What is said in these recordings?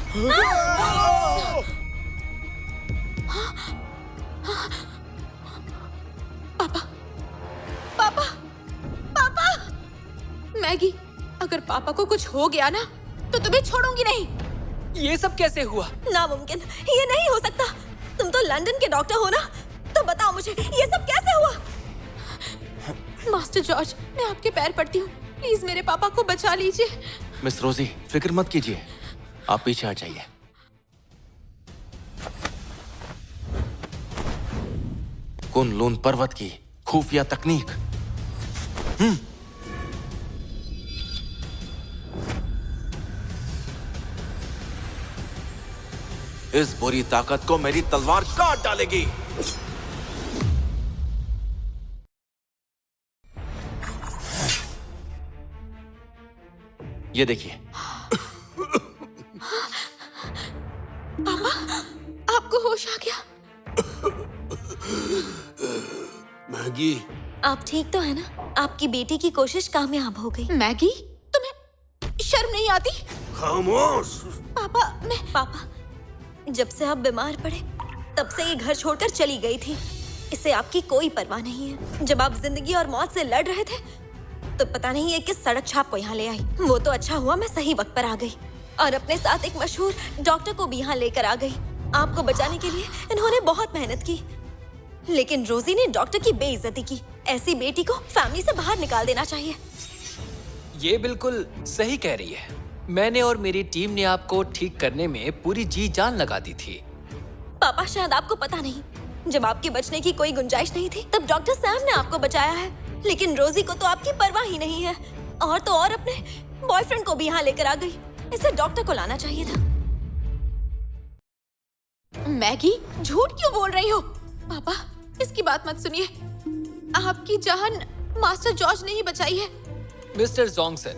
पापा, पापा, पापा! मैगी, अगर पापा को कुछ हो गया ना तो तुम्हें छोड़ूंगी नहीं। ये सब कैसे हुआ? नामुमकिन, ये नहीं हो सकता। तुम तो लंदन के डॉक्टर हो ना, तो बताओ मुझे ये सब कैसे हुआ? मास्टर जॉर्ज, मैं आपके पैर पड़ती हूँ, प्लीज मेरे पापा को बचा लीजिए। मिस रोजी, फिक्र मत कीजिए, आप पीछे आ जाइए। कुन-लून पर्वत की खुफिया तकनीक। इस बुरी ताकत को मेरी तलवार काट डालेगी। ये देखिए। पापा, आपको होश आ गया? मैगी, आप ठीक तो है ना? आपकी बेटी की कोशिश कामयाब हो गई। मैगी, तुम्हें शर्म नहीं आती? खामोश। पापा, पापा, जब से आप बीमार पड़े तब से ये घर छोड़कर चली गई थी। इसे आपकी कोई परवाह नहीं है। जब आप जिंदगी और मौत से लड़ रहे थे तो पता नहीं ये किस सड़क छाप को यहाँ ले आई। वो तो अच्छा हुआ मैं सही वक्त पर आ गई और अपने साथ एक मशहूर डॉक्टर को भी यहाँ लेकर आ गई। आपको बचाने के लिए इन्होंने बहुत मेहनत की, लेकिन रोजी ने डॉक्टर की बेइज्जती की। ऐसी बेटी को फैमिली से बाहर निकाल देना चाहिए। ये बिल्कुल सही कह रही है। मैंने और मेरी टीम ने आपको ठीक करने में पूरी जी जान लगा दी थी। पापा, शायद आपको पता नहीं, जब आपके बचने की कोई गुंजाइश नहीं थी तब डॉक्टर सैम ने आपको बचाया है। लेकिन रोजी को तो आपकी परवाह ही नहीं है, और तो और अपने बॉयफ्रेंड को भी यहाँ लेकर आ गई। इसे डॉक्टर को लाना चाहिए था। मैगी, झूठ क्यों बोल रही हो? पापा, इसकी बात मत सुनिए। आपकी जान मास्टर जॉर्ज ने ही बचाई है। मिस्टर जोंग सर,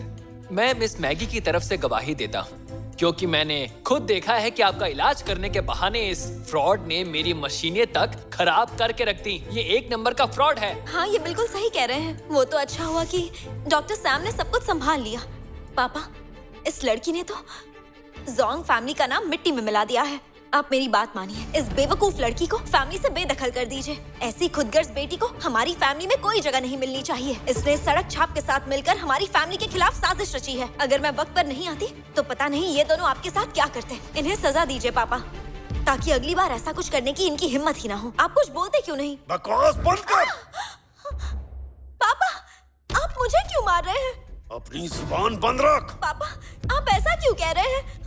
मैं मिस मैगी की तरफ से गवाही देता हूँ, क्योंकि मैंने खुद देखा है कि आपका इलाज करने के बहाने इस फ्रॉड ने मेरी मशीनें तक खराब करके रख दी। ये एक नंबर का फ्रॉड है। हाँ, ये बिल्कुल सही कह रहे हैं। वो तो अच्छा हुआ कि डॉक्टर सैम ने सब कुछ संभाल लिया। पापा, इस लड़की ने तो जोंग फैमिली का नाम मिट्टी में मिला दिया है। आप मेरी बात मानिए, इस बेवकूफ लड़की को फैमिली से बेदखल कर दीजिए। ऐसी खुदगर्ज बेटी को हमारी फैमिली में कोई जगह नहीं मिलनी चाहिए। इसने सड़क छाप के साथ मिलकर हमारी फैमिली के खिलाफ साजिश रची है। अगर मैं वक्त पर नहीं आती तो पता नहीं ये दोनों आपके साथ क्या करते। इन्हें सजा दीजिए पापा, ताकि अगली बार ऐसा कुछ करने की इनकी हिम्मत ही ना हो। आप कुछ बोलते क्यों नहीं? बकवास बंद कर। पापा, आप मुझे क्यों मार रहे हैं? अपनी जुबान बंद रख। पापा, आप ऐसा क्यों कह रहे हैं?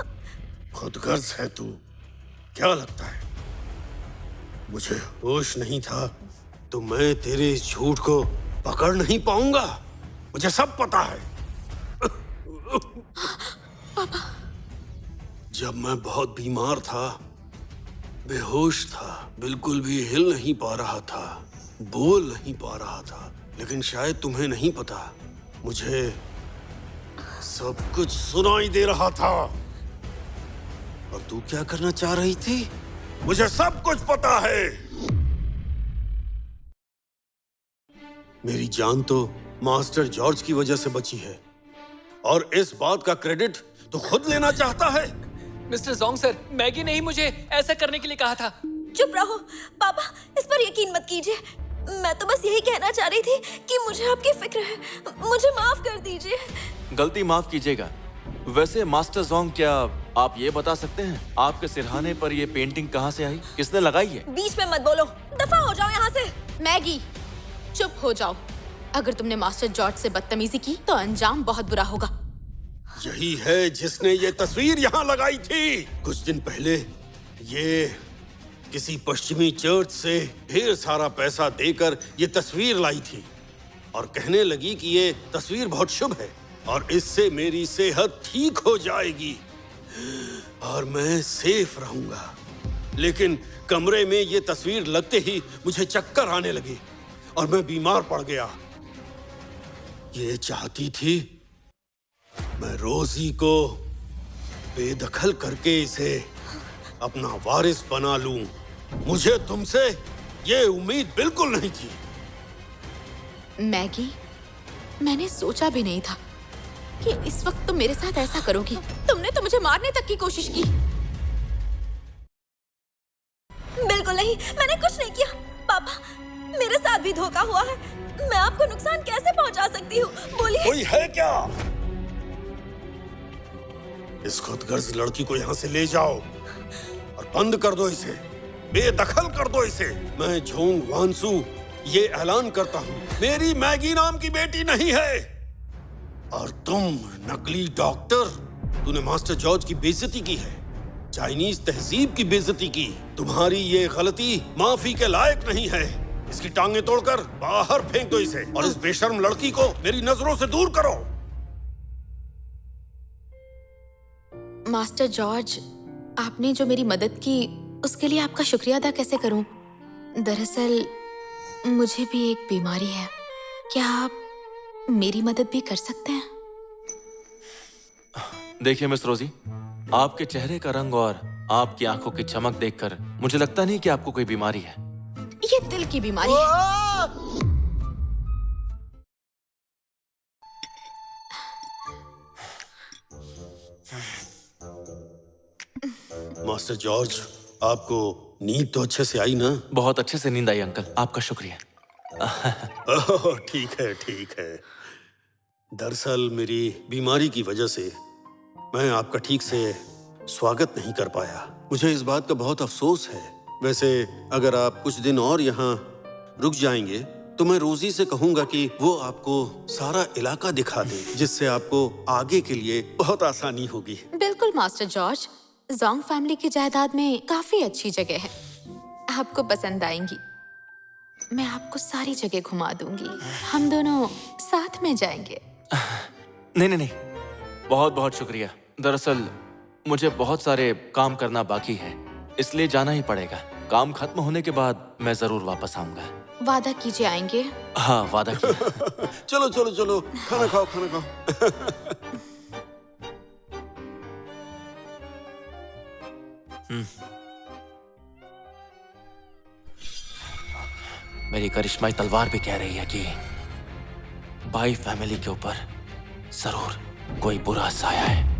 खुदगर्ज है तू। क्या लगता है मुझे होश नहीं था तो मैं तेरे इस झूठ को पकड़ नहीं पाऊंगा? मुझे सब पता है। पापा, जब मैं बहुत बीमार था, बेहोश था, बिल्कुल भी हिल नहीं पा रहा था, बोल नहीं पा रहा था, लेकिन शायद तुम्हें नहीं पता, मुझे सब कुछ सुनाई दे रहा था। और तू क्या करना चाह रही थी? मुझे सब कुछ पता है। मेरी जान तो मास्टर जॉर्ज की वजह से बची है, और इस बात का क्रेडिट तो खुद लेना चाहता है। मिस्टर जोंग सर, मैगी ने ही मुझे ऐसा करने के लिए कहा था। चुप रहो पापा, इस पर यकीन मत कीजिए। मैं तो बस यही कहना चाह रही थी कि मुझे आपकी फिक्र है। मुझे माफ कर दीजिए। गलती माफ कीजिएगा। वैसे मास्टर जोंग, क्या आप ये बता सकते हैं आपके सिरहाने पर ये पेंटिंग कहाँ से आई? किसने लगाई है? बीच में मत बोलो, दफा हो जाओ यहाँ से। मैगी, चुप हो जाओ। अगर तुमने मास्टर जॉर्ज से बदतमीजी की तो अंजाम बहुत बुरा होगा। यही है जिसने ये तस्वीर यहाँ लगाई थी। कुछ दिन पहले ये किसी पश्चिमी चर्च से ढेर सारा पैसा देकर ये तस्वीर लाई थी, और कहने लगी कि ये तस्वीर बहुत शुभ है और इससे मेरी सेहत ठीक हो जाएगी और मैं सेफ रहूंगा। लेकिन कमरे में ये तस्वीर लगते ही मुझे चक्कर आने लगे और मैं बीमार पड़ गया। ये चाहती थी मैं रोजी को बेदखल करके इसे अपना वारिस बना लूं। मुझे तुमसे ये उम्मीद बिल्कुल नहीं थी। मैगी, मैंने सोचा भी नहीं था कि इस वक्त तुम मेरे साथ ऐसा करोगी। तुमने तो मुझे मारने तक की कोशिश की। बिल्कुल नहीं, मैंने कुछ नहीं किया। पापा, मेरे साथ भी धोखा हुआ है। मैं आपको नुकसान कैसे पहुंचा सकती हूँ? बोलिए। कोई है क्या? इस खुदगर्ज लड़की को यहाँ से ले जाओ और बंद कर दो इसे, बेदखल कर दो इसे। मैं झोंग वानसू ये ऐलान करता हूँ, मेरी मैगी नाम की बेटी नहीं है। और तुम नकली डॉक्टर, तूने मास्टर जॉर्ज की बेइज्जती की है, चाइनीज तहजीब की बेइज्जती की। तुम्हारी ये गलती माफी के लायक नहीं है। इसकी टांगें तोड़कर बाहर फेंक दो इसे और इस बेशर्म लड़की को मेरी नजरों से दूर करो। मास्टर जॉर्ज, आपने जो मेरी मदद की उसके लिए आपका शुक्रिया अदा कैसे करूं? दरअसल मुझे भी एक बीमारी है। क्या आप मेरी मदद भी कर सकते हैं? देखिए मिस रोजी, आपके चेहरे का रंग और आपकी आंखों की चमक देखकर मुझे लगता नहीं कि आपको कोई बीमारी है। ये दिल की बीमारी है। मास्टर जॉर्ज, आपको नींद तो अच्छे से आई ना? बहुत अच्छे से नींद आई अंकल, आपका शुक्रिया। ओह, ठीक है, ठीक है। दरअसल मेरी बीमारी की वजह से मैं आपका ठीक से स्वागत नहीं कर पाया। मुझे इस बात का बहुत अफसोस है। वैसे अगर आप कुछ दिन और यहाँ रुक जाएंगे तो मैं रोजी से कहूंगा कि वो आपको सारा इलाका दिखा दे, जिससे आपको आगे के लिए बहुत आसानी होगी। बिल्कुल मास्टर जॉर्ज, जोंग फैमिली की जायदाद में काफी अच्छी जगह है, आपको पसंद आएंगी। मैं आपको सारी जगह घुमा दूंगी, हम दोनों साथ में जाएंगे। नहीं नहीं नहीं, बहुत बहुत शुक्रिया। दरअसल मुझे बहुत सारे काम करना बाकी है, इसलिए जाना ही पड़ेगा। काम खत्म होने के बाद मैं जरूर वापस आऊंगा। वादा कीजिए आएंगे। हाँ, वादा किया। चलो चलो चलो, खाना खाओ, खाना खाओ। मेरी करिश्माई तलवार भी कह रही है कि बाई फैमिली के ऊपर जरूर कोई बुरा साया है।